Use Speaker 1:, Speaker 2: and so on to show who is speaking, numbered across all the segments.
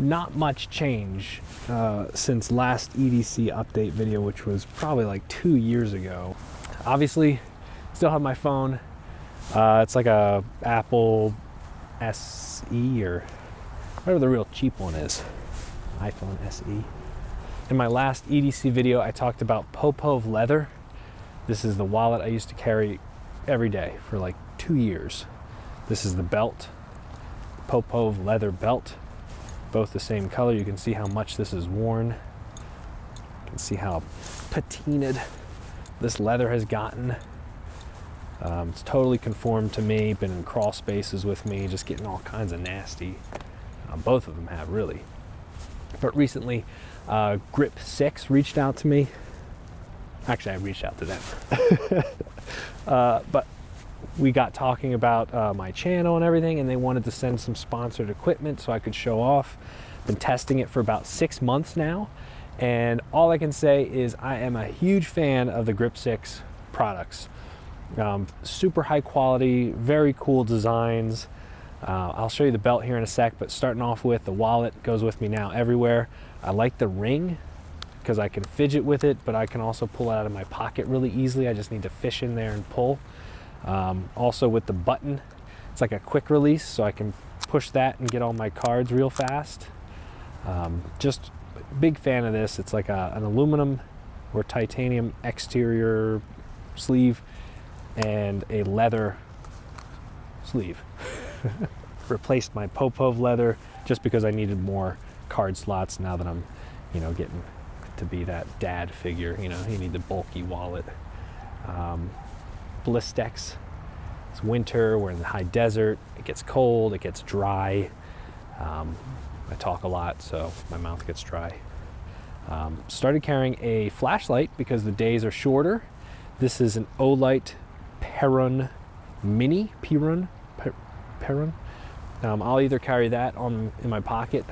Speaker 1: not much change since last EDC update video, which was probably like 2 years ago. Obviously, still have my phone. It's like a Apple SE or whatever the real cheap one is. iPhone SE. In my last EDC video, I talked about Popov Leather. This is the wallet I used to carry every day for like 2 years. This is the belt, Popov Leather belt, both the same color. You can see how much this is worn. You can see how patinaed this leather has gotten. It's totally conformed to me, been in crawl spaces with me, just getting all kinds of nasty. Both of them have, really. But recently, Grip6 reached out to me. Actually, I reached out to them. But we got talking about my channel and everything, and they wanted to send some sponsored equipment so I could show off. Been testing it for about 6 months now, and all I can say is I am a huge fan of the Grip6 products. Super high quality, very cool designs. I'll show you the belt here in a sec, but starting off with the wallet goes with me now everywhere. I like the ring because I can fidget with it, but I can also pull it out of my pocket really easily. I just need to fish in there and pull. Also with the button, it's like a quick release, so I can push that and get all my cards real fast. Just big fan of this. It's like an aluminum or titanium exterior sleeve and a leather sleeve. Replaced my Popov leather just because I needed more card slots now that I'm, getting to be that dad figure. You need the bulky wallet. Blistex. It's winter, we're in the high desert, it gets cold, it gets dry. I talk a lot, so my mouth gets dry. Started carrying a flashlight because the days are shorter. This is an Olight Perun Mini, Perun. I'll either carry that in my pocket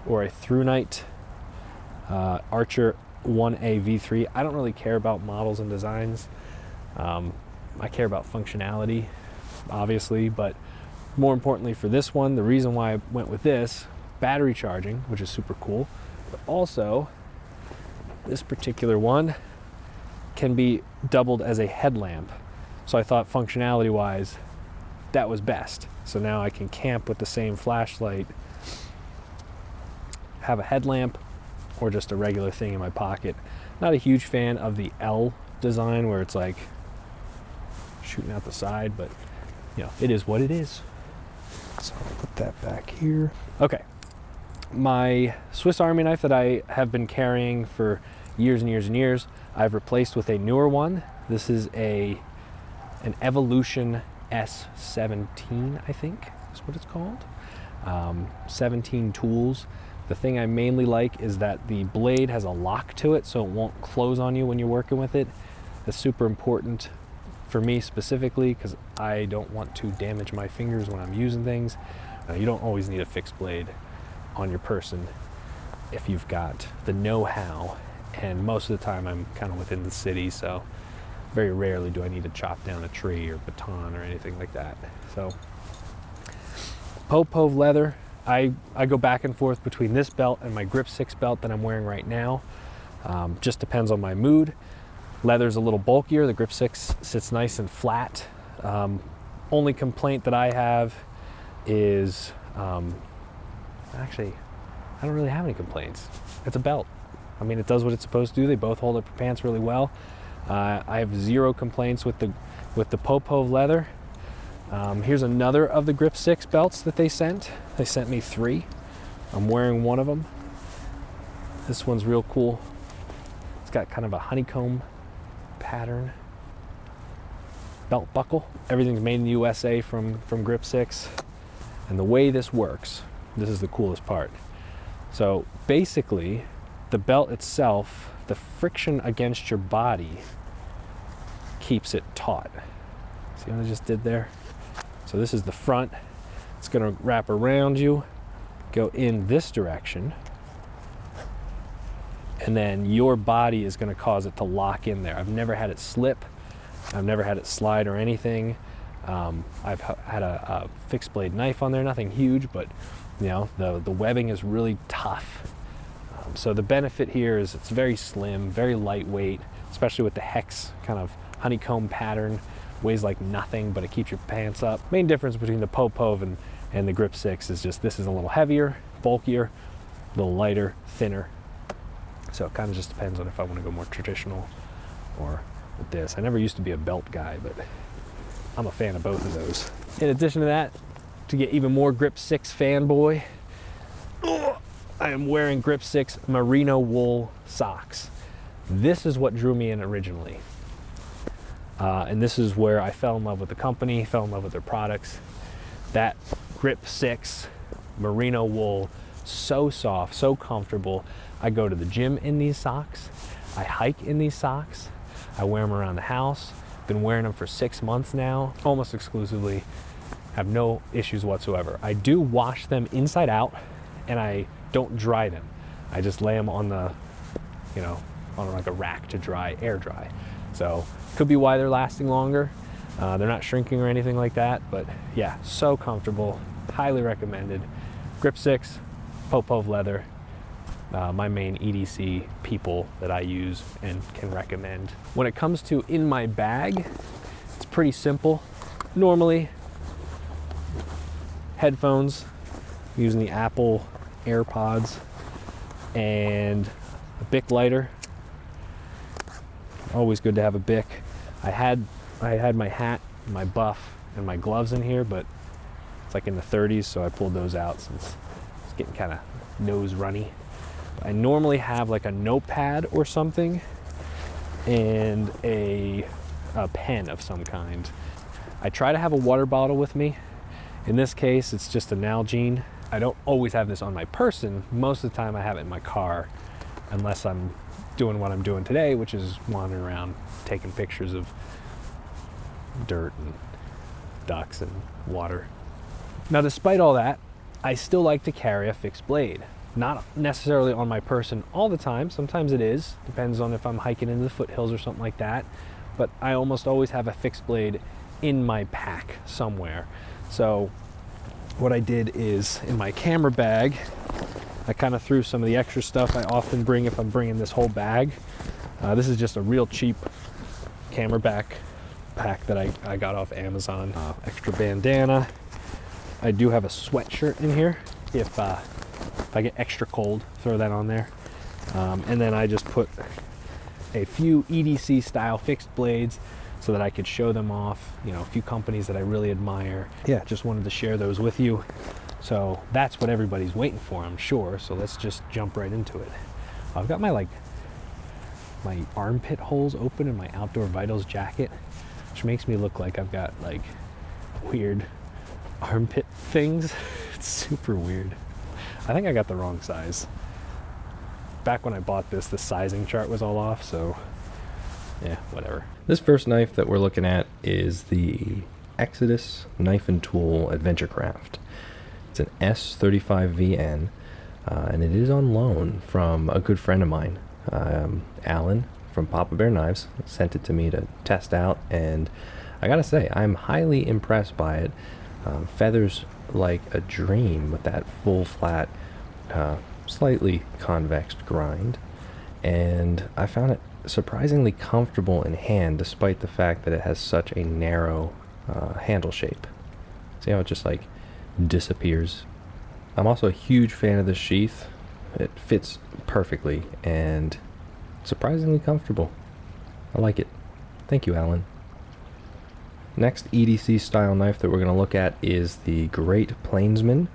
Speaker 1: or a ThruNite Archer 1A V3. I don't really care about models and designs. I care about functionality, obviously, but more importantly for this one, the reason why I went with this, battery charging, which is super cool, but also this particular one can be doubled as a headlamp. So I thought functionality wise, that was best. So now I can camp with the same flashlight, have a headlamp, or just a regular thing in my pocket. Not a huge fan of the L design where it's like shooting out the side, but it is what it is. So I'll put that back here. Okay, my Swiss Army knife that I have been carrying for years and years and years, I've replaced with a newer one. This is an Evolution S17, I think is what it's called. 17 tools. The thing I mainly like is that the blade has a lock to it, so it won't close on you when you're working with it. That's super important for me specifically because I don't want to damage my fingers when I'm using things. You don't always need a fixed blade on your person if you've got the know-how, and most of the time I'm kind of within the city, so very rarely do I need to chop down a tree or baton or anything like that. So Popov Leather, I go back and forth between this belt and my Grip6 belt that I'm wearing right now. Just depends on my mood. Leather's a little bulkier. The Grip6 sits nice and flat. Only complaint that I have is, actually, I don't really have any complaints. It's a belt. I mean, it does what it's supposed to do. They both hold up your pants really well. I have zero complaints with the Popov Leather. Here's another of the Grip6 belts that they sent. They sent me 3. I'm wearing one of them. This one's real cool. It's got kind of a honeycomb pattern. Belt buckle. Everything's made in the USA from Grip6. And the way this works, this is the coolest part. So basically, the belt itself, the friction against your body keeps it taut. See what I just did there? So this is the front. It's gonna wrap around you, go in this direction, and then your body is gonna cause it to lock in there. I've never had it slip. I've never had it slide or anything. I've had a fixed blade knife on there, nothing huge, but You know, the webbing is really tough. So the benefit here is it's very slim, very lightweight, especially with the hex kind of honeycomb pattern. Weighs like nothing, but it keeps your pants up. Main difference between the Popov and the Grip6 is just this is a little heavier, bulkier, a little lighter, thinner. So it kind of just depends on if I want to go more traditional or with this. I never used to be a belt guy, but I'm a fan of both of those. In addition to that, to get even more Grip6 fanboy, I am wearing Grip6 merino wool socks. This is what drew me in originally. And this is where I fell in love with the company, fell in love with their products. That Grip6 merino wool, so soft, so comfortable. I go to the gym in these socks. I hike in these socks. I wear them around the house. Been wearing them for 6 months now, almost exclusively. Have no issues whatsoever. I do wash them inside out, and I don't dry them. I just lay them on the, you know, on like a rack to dry, air dry. So could be why they're lasting longer. They're not shrinking or anything like that, but yeah, so comfortable, highly recommended. Grip6, Popov Leather, my main EDC people that I use and can recommend. When it comes to in my bag, it's pretty simple. Normally, headphones, I'm using the Apple AirPods, and a Bic lighter. Always good to have a Bic. I had my hat, my buff, and my gloves in here, but it's like in the 30s, so I pulled those out since it's getting kind of nose runny. I normally have like a notepad or something and a pen of some kind. I try to have a water bottle with me. In this case, it's just a Nalgene. I don't always have this on my person. Most of the time I have it in my car, unless I'm doing what I'm doing today, which is wandering around taking pictures of dirt and ducks and water. Now, despite all that, I still like to carry a fixed blade. Not necessarily on my person all the time. Sometimes it is. Depends on if I'm hiking into the foothills or something like that. But I almost always have a fixed blade in my pack somewhere. So what I did is in my camera bag, I kind of threw some of the extra stuff I often bring if I'm bringing this whole bag. This is just a real cheap camera pack that I got off Amazon. Extra bandana. I do have a sweatshirt in here. If I get extra cold, throw that on there. And then I just put a few EDC style fixed blades so that I could show them off, you know, a few companies that I really admire. Yeah, just wanted to share those with you. So that's what everybody's waiting for, I'm sure. So let's just jump right into it. I've got my armpit holes open in my Outdoor Vitals jacket, which makes me look like I've got like weird armpit things. It's super weird. I think I got the wrong size. Back when I bought this, the sizing chart was all off, so yeah, whatever. This first knife that we're looking at is the Exodus Knife and Tool Adventure Craft. It's an S35VN, and it is on loan from a good friend of mine, Alan from Papa Bear Knives. Sent it to me to test out, and I gotta say, I'm highly impressed by it. Feathers like a dream with that full flat, slightly convex grind, and I found it surprisingly comfortable in hand despite the fact that it has such a narrow handle shape. See how it just like disappears? I'm also a huge fan of the sheath. It fits perfectly and surprisingly comfortable. I like it. Thank you, Alan. Next EDC style knife that we're going to look at is the Great Plainsman.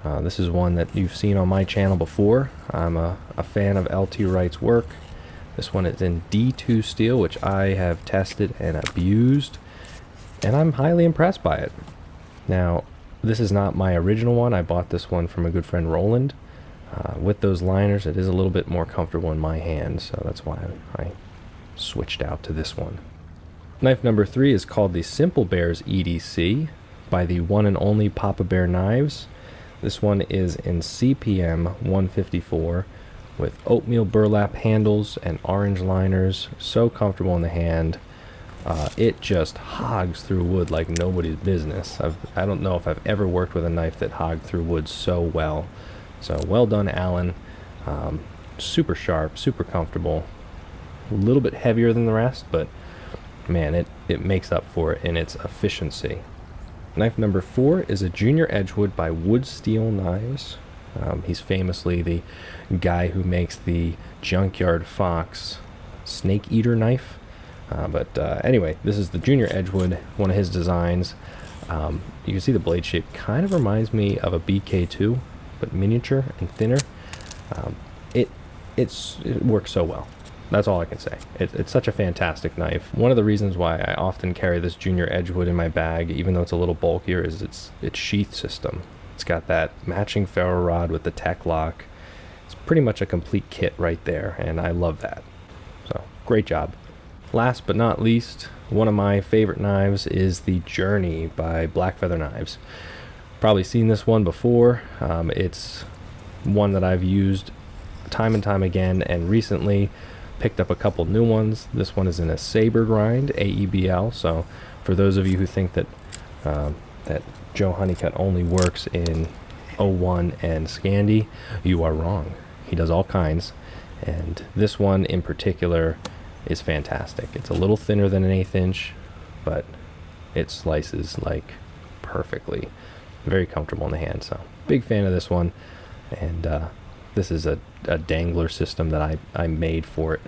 Speaker 1: This is one that you've seen on my channel before. I'm a fan of LT Wright's work. This one is in D2 steel, which I have tested and abused, and I'm highly impressed by it. Now, this is not my original one. I bought this one from a good friend, Roland. With those liners, it is a little bit more comfortable in my hand, so that's why I switched out to this one. Knife number 3 is called the Simple Bears EDC by the one and only Papa Bear Knives. This one is in CPM 154 with oatmeal burlap handles and orange liners. So comfortable in the hand. It just hogs through wood like nobody's business. I don't know if I've ever worked with a knife that hogged through wood so well. So well done, Alan. Super sharp, super comfortable. A little bit heavier than the rest, but man, it makes up for it in its efficiency. Knife number 4 is a Junior Edgewood by Wood Steel Knives. He's famously the guy who makes the Junkyard Fox snake eater knife. Anyway, this is the Junior Edgewood, one of his designs. You can see the blade shape kind of reminds me of a BK2, but miniature and thinner. It works so well. That's all I can say. It's such a fantastic knife. One of the reasons why I often carry this Junior Edgewood in my bag, even though it's a little bulkier, is its sheath system. It's got that matching ferro rod with the tech lock. It's pretty much a complete kit right there, and I love that. So, great job. Last but not least, one of my favorite knives is the Journey by Black Feather Knives. Probably seen this one before. It's one that I've used time and time again, and recently picked up a couple new ones. This one is in a saber grind, AEBL. So for those of you who think that that Joe Honeycutt only works in 01 and Scandi, you are wrong. He does all kinds, and this one in particular is fantastic. It's a little thinner than an 1/8 inch, but it slices like perfectly. Very comfortable in the hand, so big fan of this one. And this is a dangler system that I made for it.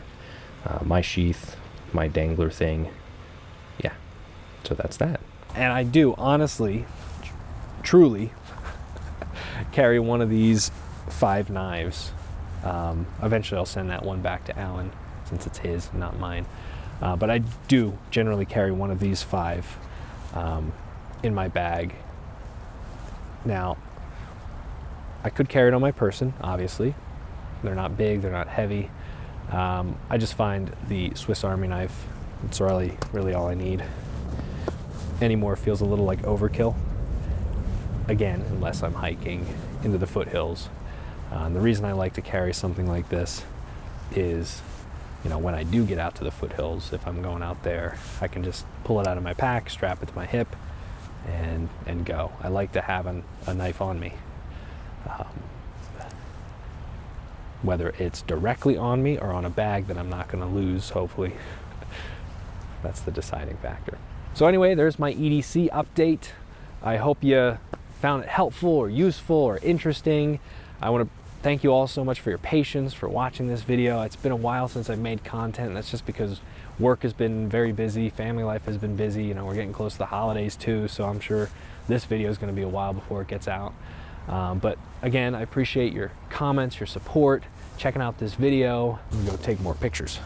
Speaker 1: My sheath, my dangler thing. Yeah, so that's that. And I do honestly, truly carry one of these 5 knives. Eventually I'll send that one back to Alan, since it's his, not mine. But I do generally carry one of these 5 in my bag. Now, I could carry it on my person, obviously. They're not big, they're not heavy. I just find the Swiss Army knife, it's really all I need. Anymore feels a little like overkill. Again, unless I'm hiking into the foothills. The reason I like to carry something like this is, you know, when I do get out to the foothills, if I'm going out there, I can just pull it out of my pack, strap it to my hip, and go. I like to have a knife on me. Whether it's directly on me or on a bag that I'm not going to lose, hopefully. That's the deciding factor. So anyway, there's my EDC update. I hope you found it helpful or useful or interesting. I want to thank you all so much for your patience, for watching this video. It's been a while since I've made content, and that's just because work has been very busy, family life has been busy. You know, we're getting close to the holidays too, so I'm sure this video is going to be a while before it gets out. But again, I appreciate your comments, your support, checking out this video. I'm gonna go take more pictures.